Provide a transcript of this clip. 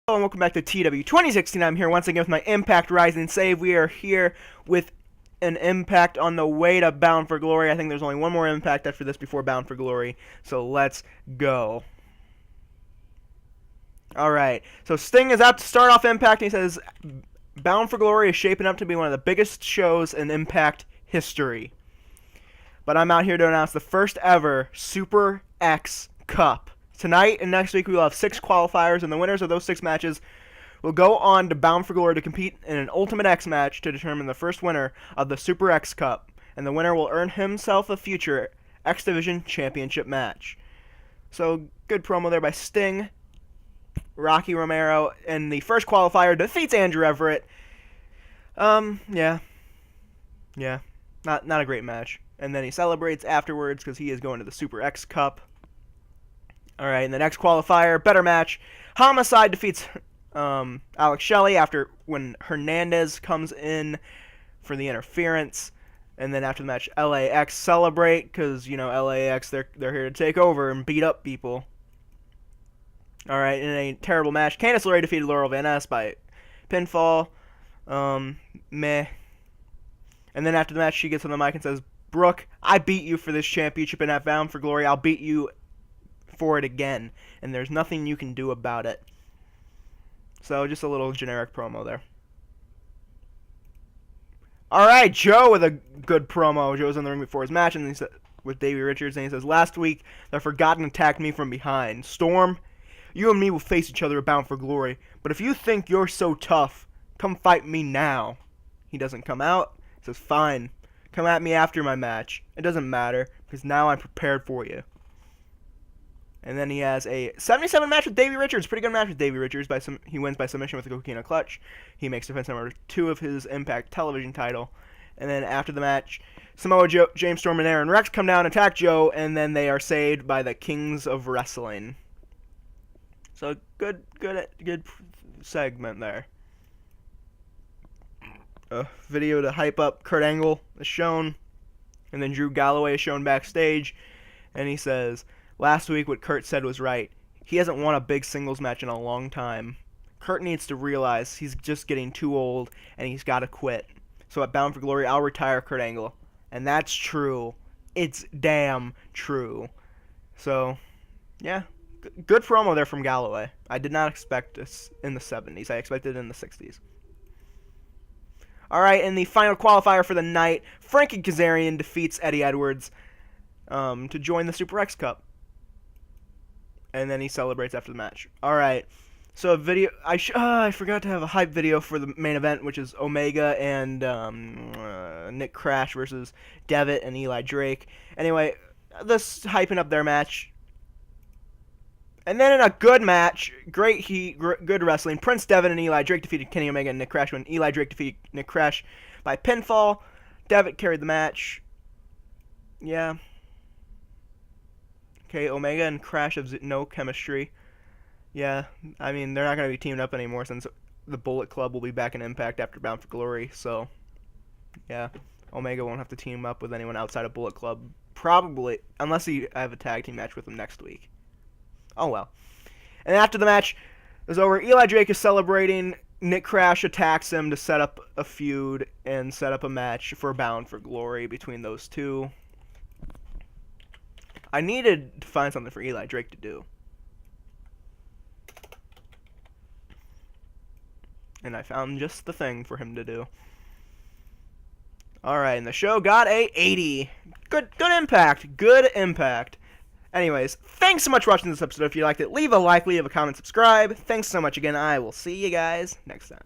Hello and welcome back to TEW 2016. I'm here once again with my Impact Rising save. We are here with an Impact on the way to Bound for Glory. I think there's only one more Impact after this before Bound for Glory. So let's go. Alright, so Sting is out to start off Impact, and he says Bound for Glory is shaping up to be one of the biggest shows in Impact history. But I'm out here to announce the first ever Super X Cup. Tonight and next week we will have 6 qualifiers, and the winners of those 6 matches will go on to Bound for Glory to compete in an Ultimate X match to determine the first winner of the Super X Cup, and the winner will earn himself a future X Division Championship match. So, good promo there by Sting. Rocky Romero in the first qualifier defeats Andrew Everett. Yeah, not a great match. And then he celebrates afterwards because he is going to the Super X Cup. Alright, in the next qualifier, better match. Homicide defeats Alex Shelley after when Hernandez comes in for the interference. And then after the match, LAX celebrate because, you know, LAX, they're here to take over and beat up people. Alright, in a terrible match, Candice LeRae defeated Laurel Van Ness by pinfall. Meh. And then after the match, she gets on the mic and says, Brooke, I beat you for this championship and at Bound for Glory. I'll beat you for it again, and there's nothing you can do about it. So just a little generic promo there. Alright, Joe with a good promo. Joe's in the ring before his match and he said, with Davey Richards, and he says, last week the Forgotten attacked me from behind. Storm, you and me will face each other at Bound for Glory, but if you think you're so tough, come fight me now. He doesn't come out. He says, fine, come at me after my match. It doesn't matter, because now I'm prepared for you. And then he has a 77 match with Davey Richards. Pretty good match with Davey Richards. He wins by submission with the Coquina Clutch. He makes defense number 2 of his Impact Television title. And then after the match, Samoa Joe, James Storm, and Aaron Rex come down and attack Joe, and then they are saved by the Kings of Wrestling. So good segment there. A video to hype up Kurt Angle is shown, and then Drew Galloway is shown backstage, and he says, last week what Kurt said was right. He hasn't won a big singles match in a long time. Kurt needs to realize he's just getting too old and he's got to quit. So at Bound for Glory, I'll retire Kurt Angle. And that's true. It's damn true. So, yeah. Good promo there from Galloway. I did not expect this in the 70s. I expected it in the 60s. Alright, in the final qualifier for the night, Frankie Kazarian defeats Eddie Edwards to join the Super X Cup. And then he celebrates after the match. Alright, so a video, I forgot to have a hype video for the main event, which is Omega and Nick Crash versus Devitt and Eli Drake. Anyway, this hyping up their match. And then in a good match, great heat, good wrestling, Prince Devitt and Eli Drake defeated Kenny Omega and Nick Crash when Eli Drake defeated Nick Crash by pinfall. Devitt carried the match. Yeah. Okay, Omega and Crash have no chemistry. Yeah, I mean, they're not going to be teamed up anymore since the Bullet Club will be back in Impact after Bound for Glory. So, yeah, Omega won't have to team up with anyone outside of Bullet Club. Probably, unless he have a tag team match with him next week. Oh, well. And after the match is over, Eli Drake is celebrating. Nick Crash attacks him to set up a feud and set up a match for Bound for Glory between those two. I needed to find something for Eli Drake to do. And I found just the thing for him to do. Alright, and the show got a 80. Good impact. Good impact. Anyways, thanks so much for watching this episode. If you liked it, leave a like, leave a comment, subscribe. Thanks so much again. I will see you guys next time.